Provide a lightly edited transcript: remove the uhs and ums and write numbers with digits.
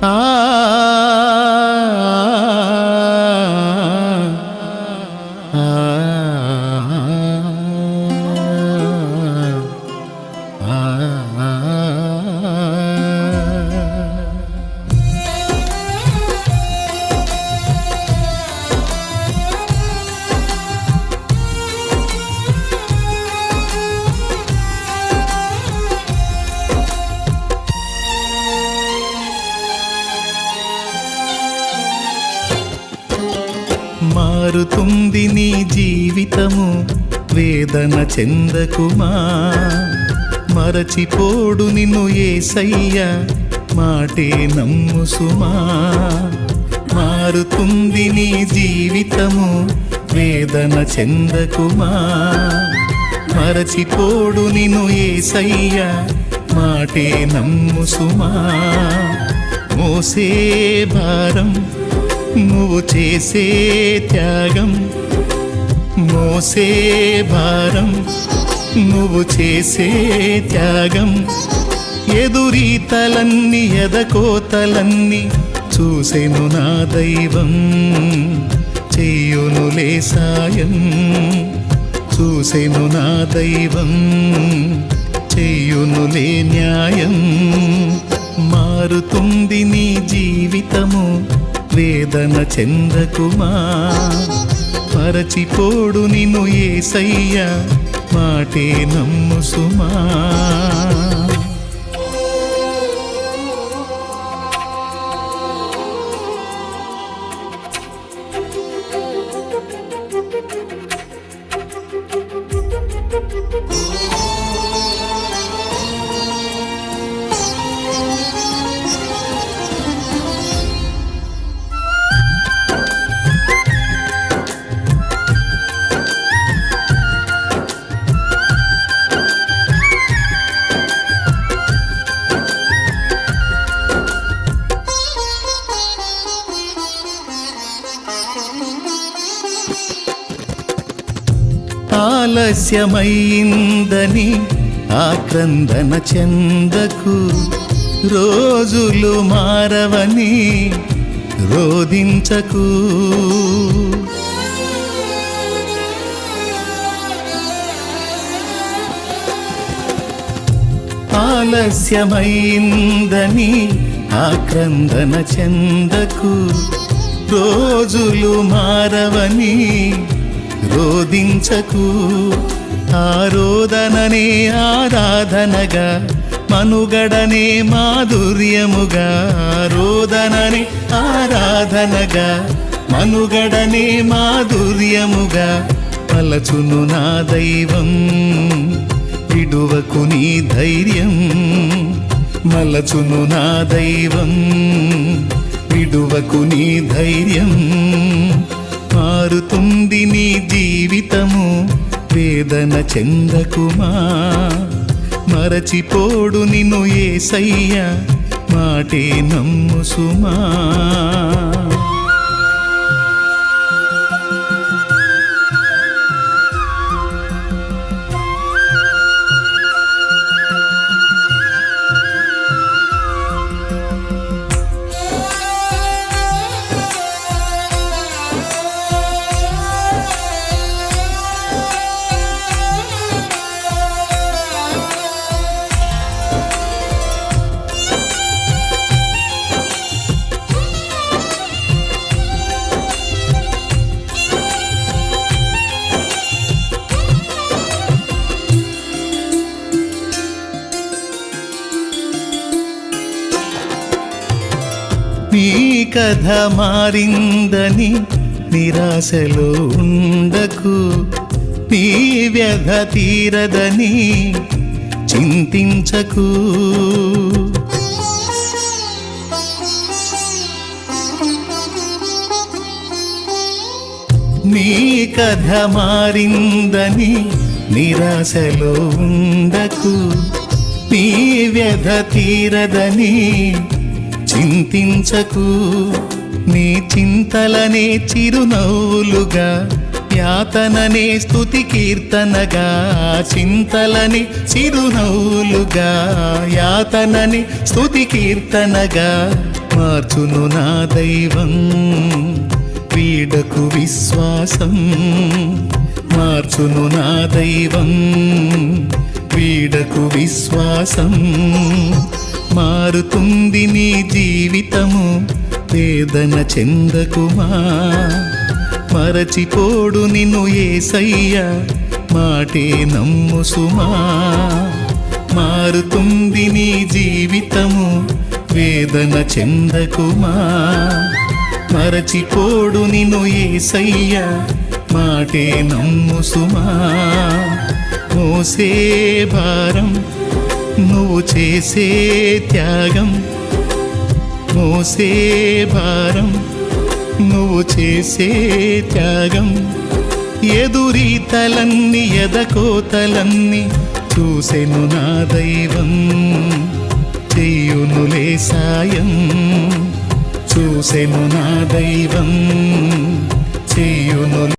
ఆ మారుతుంది నీ జీవితము, వేదన చెందకుమా. మరచిపోడు నిన్ను యేసయ్య, మాటే నమ్ము సుమా. మారుతుంది నీ జీవితము, వేదన చెందకుమా. మరచిపోడు నిన్ను యేసయ్య, మాటే నమ్ము సుమా. మోసే భారం నువ్వు చేసే త్యాగం, మోసే భారం నువ్వు చేసే త్యాగం. ఎదురీతలన్నీ ఎదకోతలన్నీ చూసెను నా దైవం, చెయ్యునులే సాయం. చూసెను నా దైవం, చెయ్యునులే న్యాయం. మారుతుంది నీ జీవితము, వేదన చెందకుమా. మరచిపోడు నిన్ను యేసయ్య, మాటే నమ్ము సుమా. ఆలస్యమైందని ఆక్రందన చెందకు, రోజులు మారవని రోదించకు. ఆలస్యమైందని ఆక్రందన చెందకు, రోజులు మారవని రోదించకు. ఆరోదననే ఆరాధనగా, మనుగడనే మాధుర్యముగా. ఆరోదననే ఆరాధనగా, మనుగడనే మాధుర్యముగా. పలచును నా దైవం, విడువకు నీ ధైర్యం. మలచును నా దైవం, విడువకు నీ ధైర్యం. మారుతుంది నీ జీవితము, వేదన చెందకుమా. మరచిపోడు నిన్ను యేసయ్య, మాటే నమ్ము సుమా. నీ కథ మారిందని నిరాశలో ఉండకు, నీ వ్యధ తీరదని చింతించకు. నీ కథ మారిందని నిరాశలో ఉండకు, నీ వ్యధ తీరదని చింతించకు. నీ చింతలనే చిరునవ్వులుగా, యాతననే స్తుతి కీర్తనగా. చింతలని చిరునవ్వులుగా, యాతనని స్తుతి కీర్తనగా మార్చును నా దైవం వీడకు విశ్వాసం మార్చును నా దైవం వీడకు విశ్వాసం మారుతుంది నీ జీవితము వేదన చెందకుమా మరచిపోడు నిన్ను యేసయ్య మాటే నమ్ము సుమా మారుతుంది నీ జీవితము వేదన చెందకుమా మరచిపోడు నిన్ను యేసయ్య మాటే నమ్ము సుమా మోసే భారం నువ్వు చేసే త్యాగం మోసే భారం నువ్వు చేసే త్యాగం ఎదురీతలన్నీ ఎదకోతలన్నీ చూసెను నా దైవం చెయ్యునులే సాయం చూసెను నా దైవం చెయ్యును